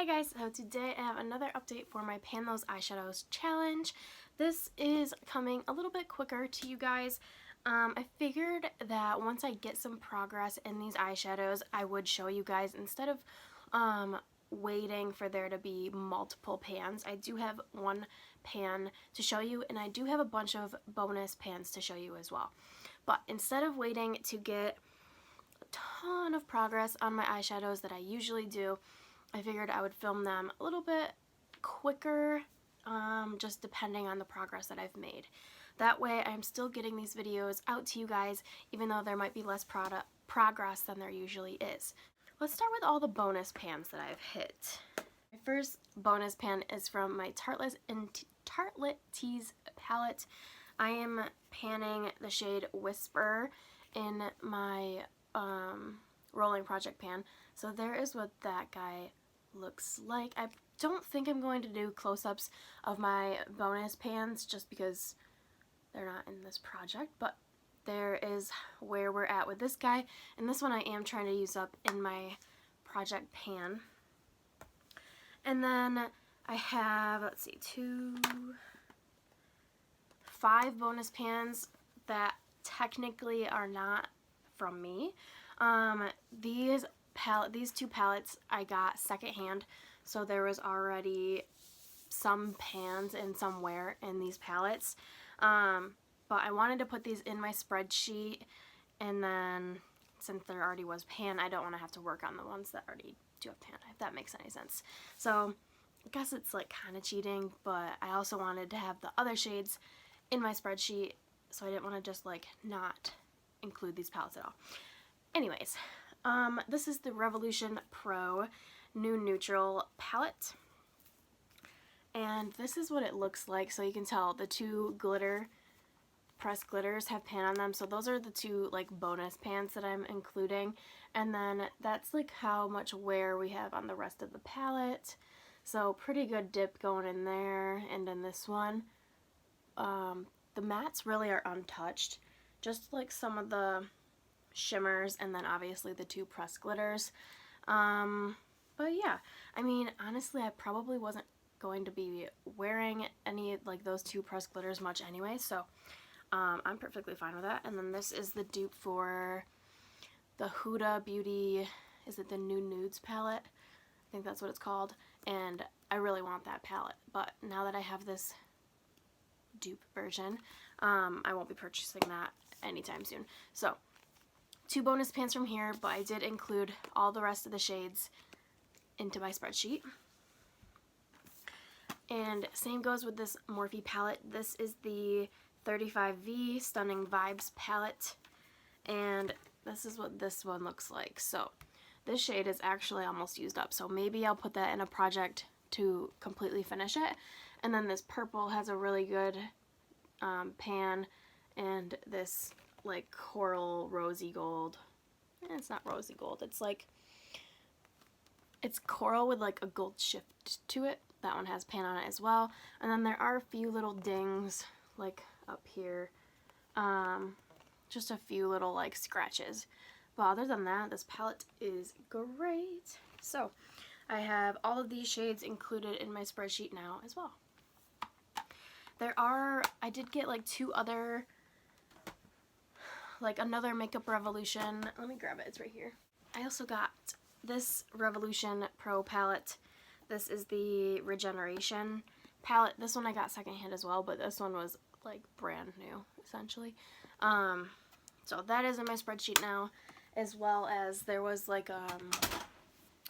Hi guys, so today I have another update for my Pan Those Eyeshadows challenge. This is coming a little bit quicker to you guys. I figured that once I get some progress in these eyeshadows, I would show you guys instead of waiting for there to be multiple pans. I do have one pan to show you, and I do have a bunch of bonus pans to show you as well. But instead of waiting to get a ton of progress on my eyeshadows that I usually do, I figured I would film them a little bit quicker, just depending on the progress that I've made. That way I'm still getting these videos out to you guys, even though there might be less progress than there usually is. Let's start with all the bonus pans that I've hit. My first bonus pan is from my Tartelette Tease palette. I am panning the shade Whisper in my rolling project pan. So there is what that guy looks like. I don't think I'm going to do close-ups of my bonus pans just because they're not in this project, but there is where we're at with this guy, and this one I am trying to use up in my project pan. And then I have, let's see, 5 bonus pans that technically are not from me. These two palettes I got secondhand, so there was already some pans in somewhere in these palettes. But I wanted to put these in my spreadsheet, and then since there already was pan, I don't want to have to work on the ones that already do have pan, if that makes any sense. So I guess it's like kind of cheating, but I also wanted to have the other shades in my spreadsheet, so I didn't want to just like not include these palettes at all. Anyways, this is the Revolution Pro New Neutral palette, and this is what it looks like. So you can tell the 2 pressed glitters have pan on them, so those are the 2 like bonus pans that I'm including, and then that's like how much wear we have on the rest of the palette. So pretty good dip going in there, and in this one the mattes really are untouched, just like some of the shimmers, and then obviously the 2 pressed glitters. But yeah, I mean, honestly, I probably wasn't going to be wearing any like those 2 pressed glitters much anyway, so I'm perfectly fine with that. And then this is the dupe for the Huda Beauty, is it the New Nudes palette? I think that's what it's called, and I really want that palette, but now that I have this dupe version, I won't be purchasing that anytime soon. So 2 bonus pans from here, but I did include all the rest of the shades into my spreadsheet. And same goes with this Morphe palette. This is the 35V Stunning Vibes palette, and this is what this one looks like. So this shade is actually almost used up, so maybe I'll put that in a project to completely finish it. And then this purple has a really good pan, and this like coral rosy gold. It's not rosy gold, it's like, it's coral with like a gold shift to it. That one has pan on it as well. And then there are a few little dings like up here, just a few little like scratches, but other than that, this palette is great. So I have all of these shades included in my spreadsheet now as well. I did get like 2 other, like another Makeup Revolution. Let me grab it, it's right here. I also got this Revolution Pro palette. This is the Regeneration palette. This one I got secondhand as well, but this one was like brand new, essentially. So that is in my spreadsheet now, as well as there was like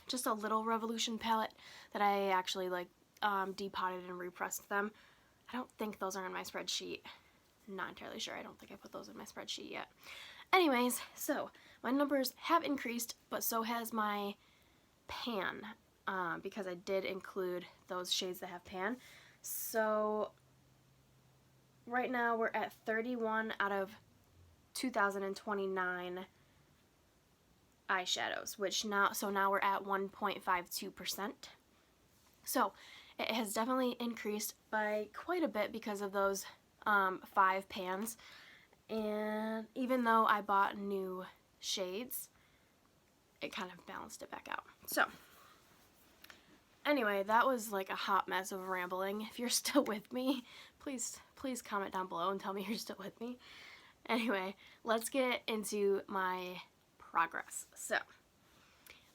just a little Revolution palette that I actually like depotted and repressed them. I don't think those are in my spreadsheet. Not entirely sure. I don't think I put those in my spreadsheet yet. Anyways, so my numbers have increased, but so has my pan, because I did include those shades that have pan. So right now we're at 31 out of 2029 eyeshadows, which now we're at 1.52%. So it has definitely increased by quite a bit because of those 5 pans, and even though I bought new shades, it kind of balanced it back out. So Anyway, that was like a hot mess of rambling. If you're still with me, please comment down below and tell me you're still with me. Anyway, let's get into my progress. So,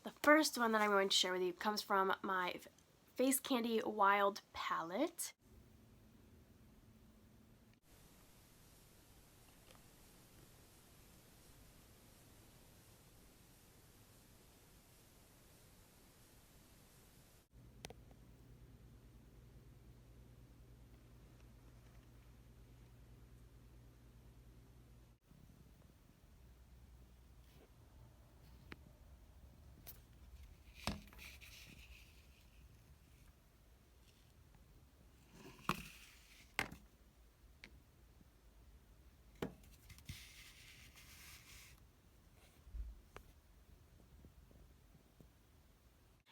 the first one that I'm going to share with you comes from my Face Candy Wild palette.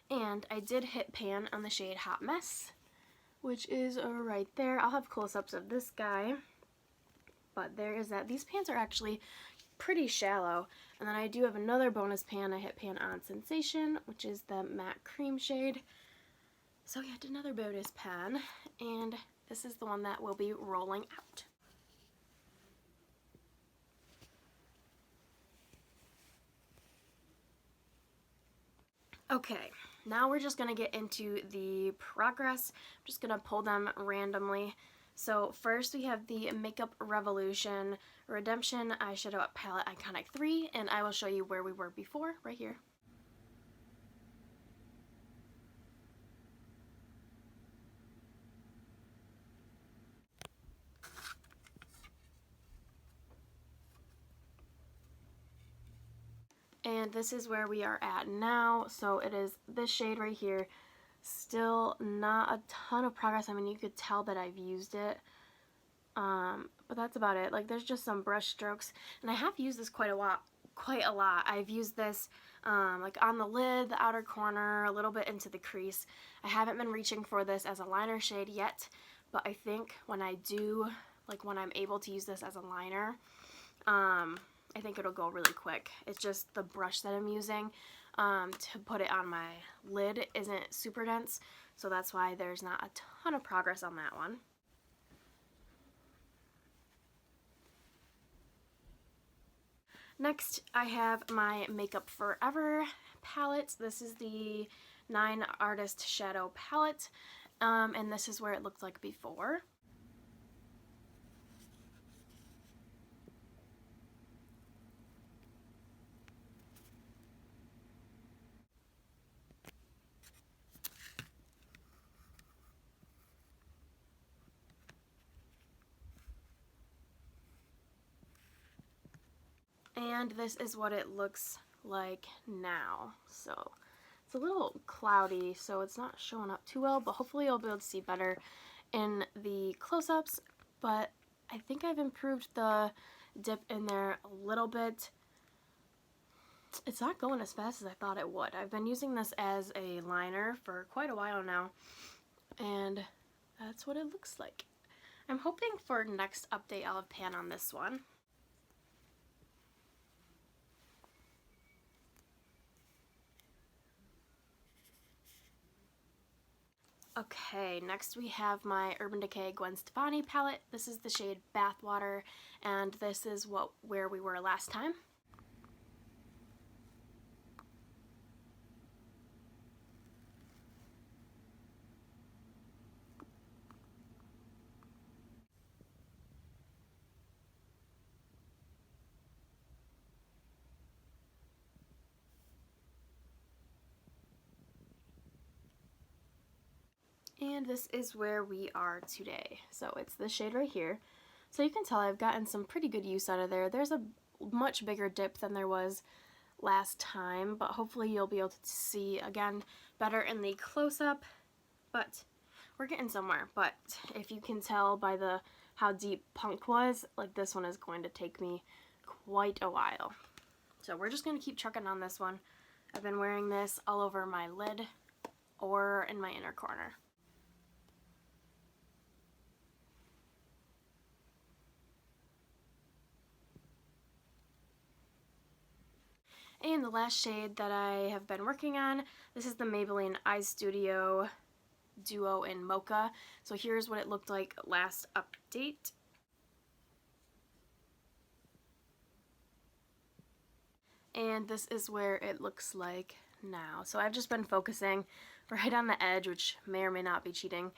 And I did hit pan on the shade Hot Mess, which is right there. I'll have close-ups of this guy, but there is that. These pans are actually pretty shallow. And then I do have another bonus pan. I hit pan on Sensation, which is the matte cream shade. So yet another bonus pan, and this is the one that will be rolling out. Okay, now we're just going to get into the progress. I'm just going to pull them randomly. So first we have the Makeup Revolution Redemption Eyeshadow Palette Iconic 3, and I will show you where we were before, right here. And this is where we are at now. So it is this shade right here. Still not a ton of progress. I mean, you could tell that I've used it. But that's about it. Like, there's just some brush strokes. And I have used this quite a lot. I've used this like on the lid, the outer corner, a little bit into the crease. I haven't been reaching for this as a liner shade yet. But I think when I do, like when I'm able to use this as a liner, I think it'll go really quick. It's just the brush that I'm using to put it on my lid isn't super dense, so that's why there's not a ton of progress on that one. Next, I have my Makeup Forever palette. This is the 9 Artist Shadow palette, and this is where it looked like before. And this is what it looks like now. So it's a little cloudy, so it's not showing up too well, but hopefully you'll be able to see better in the close-ups. But I think I've improved the dip in there a little bit. It's not going as fast as I thought it would. I've been using this as a liner for quite a while now, and that's what it looks like. I'm hoping for next update I'll have pan on this one. Okay, next we have my Urban Decay Gwen Stefani palette. This is the shade Bathwater, and this is where we were last time. And this is where we are today. So it's this shade right here. So you can tell I've gotten some pretty good use out of there. There's a much bigger dip than there was last time, but hopefully you'll be able to see again better in the close-up. But we're getting somewhere. But if you can tell by how deep Punk was, like this one is going to take me quite a while. So we're just going to keep trucking on this one. I've been wearing this all over my lid or in my inner corner. And the last shade that I have been working on, this is the Maybelline Eye Studio Duo in Mocha. So here's what it looked like last update. And this is where it looks like now. So I've just been focusing right on the edge, which may or may not be cheating.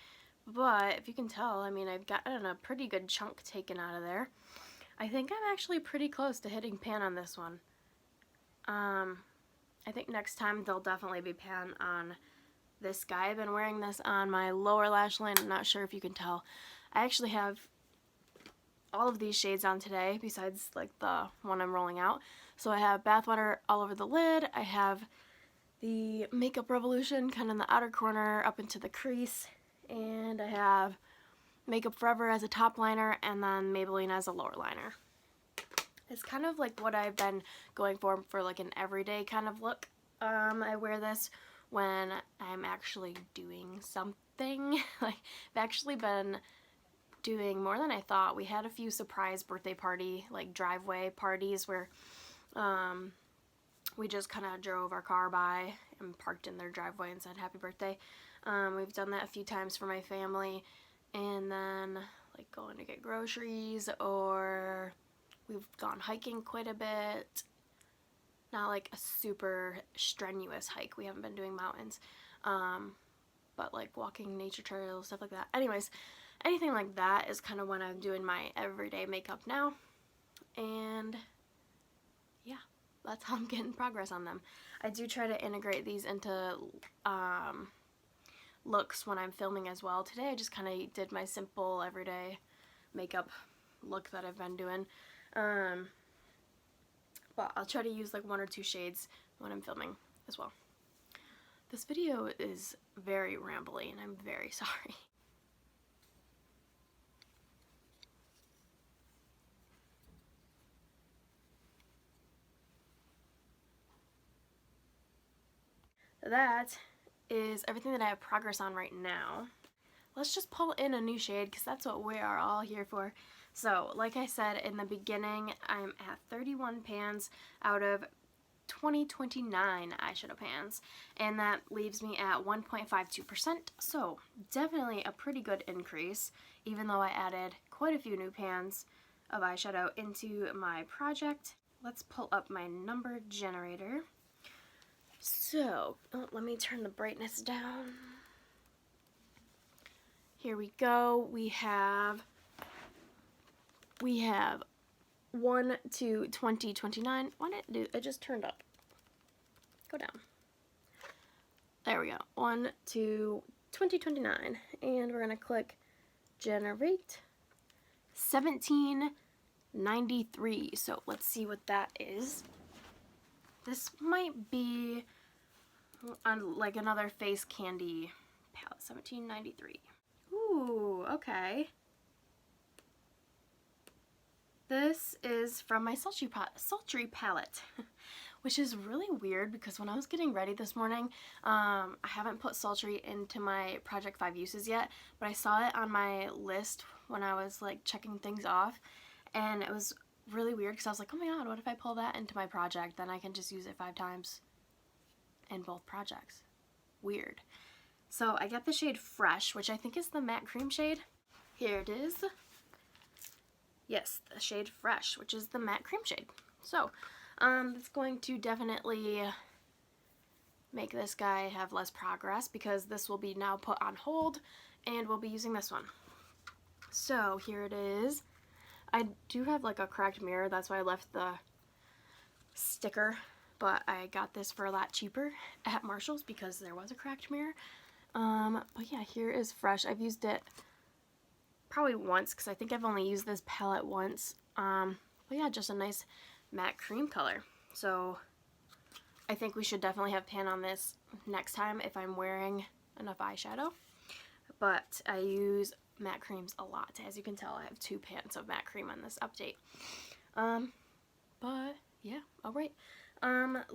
But if you can tell, I mean, I've gotten a pretty good chunk taken out of there. I think I'm actually pretty close to hitting pan on this one. I think next time there'll definitely be pan on this guy. I've been wearing this on my lower lash line. I'm not sure if you can tell. I actually have all of these shades on today besides like the one I'm rolling out. So I have bathwater all over the lid. I have the Makeup Revolution kind of in the outer corner up into the crease. And I have Makeup Forever as a top liner and then Maybelline as a lower liner. It's kind of like what I've been going for like an everyday kind of look. I wear this when I'm actually doing something. Like, I've actually been doing more than I thought. We had a few surprise birthday party, like driveway parties where we just kind of drove our car by and parked in their driveway and said happy birthday. We've done that a few times for my family, and then like going to get groceries, or we've gone hiking quite a bit. Not like a super strenuous hike. We haven't been doing mountains, but like walking nature trails, stuff like that. Anyways, anything like that is kind of when I'm doing my everyday makeup now. And yeah, that's how I'm getting progress on them. I do try to integrate these into looks when I'm filming as well. Today I just kind of did my simple everyday makeup look that I've been doing. But I'll try to use like one or two shades when I'm filming as well. This video is very rambly and I'm very sorry. That is everything that I have progress on right now. Let's just pull in a new shade because that's what we are all here for. So, like I said in the beginning, I'm at 31 pans out of 2029 eyeshadow pans, and that leaves me at 1.52%, so definitely a pretty good increase, even though I added quite a few new pans of eyeshadow into my project. Let's pull up my number generator. So, let me turn the brightness down. Here we go. We have 1 to 2029. Why did it do? It just turned up. Go down. There we go. 1 to 2029, and we're gonna click generate. 1793. So let's see what that is. This might be on like another face candy palette. 1793. Ooh, okay. This is from my sultry palette, which is really weird because when I was getting ready this morning, I haven't put sultry into my Project 5 uses yet, but I saw it on my list when I was like checking things off, and it was really weird because I was like, oh my god, what if I pull that into my project? Then I can just use it 5 times in both projects. Weird. So I got the shade Fresh, which I think is the matte cream shade. Here it is. Yes, the shade Fresh, which is the matte cream shade. So, it's going to definitely make this guy have less progress because this will be now put on hold and we'll be using this one. So, here it is. I do have like a cracked mirror, that's why I left the sticker, but I got this for a lot cheaper at Marshall's because there was a cracked mirror. But yeah, here is Fresh. I've used it probably once because I think I've only used this palette once. But yeah, just a nice matte cream color. So I think we should definitely have pan on this next time if I'm wearing enough eyeshadow. But I use matte creams a lot. As you can tell, I have 2 pans of matte cream on this update. But yeah, alright. I'll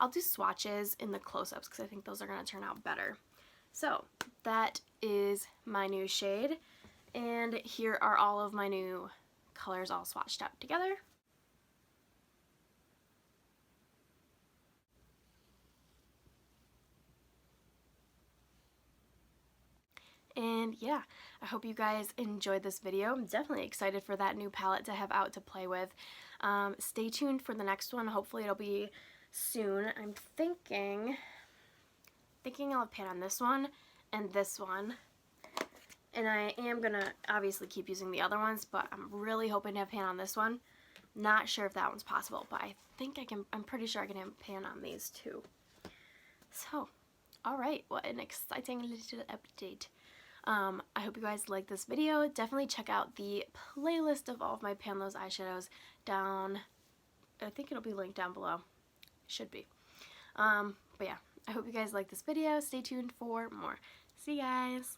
do swatches in the close-ups because I think those are going to turn out better. So that is my new shade, and here are all of my new colors all swatched out together. And yeah, I hope you guys enjoyed this video. I'm definitely excited for that new palette to have out to play with. Stay tuned for the next one. Hopefully it'll be soon. I'm thinking I'll pan on this one and this one. And I am going to obviously keep using the other ones, but I'm really hoping to have pan on this one. Not sure if that one's possible, but I think I can. I'm pretty sure I can have pan on these too. So, alright, what an exciting little update. I hope you guys like this video. Definitely check out the playlist of all of my Pan Those eyeshadows down, I think it'll be linked down below. Should be. But yeah, I hope you guys like this video. Stay tuned for more. See you guys!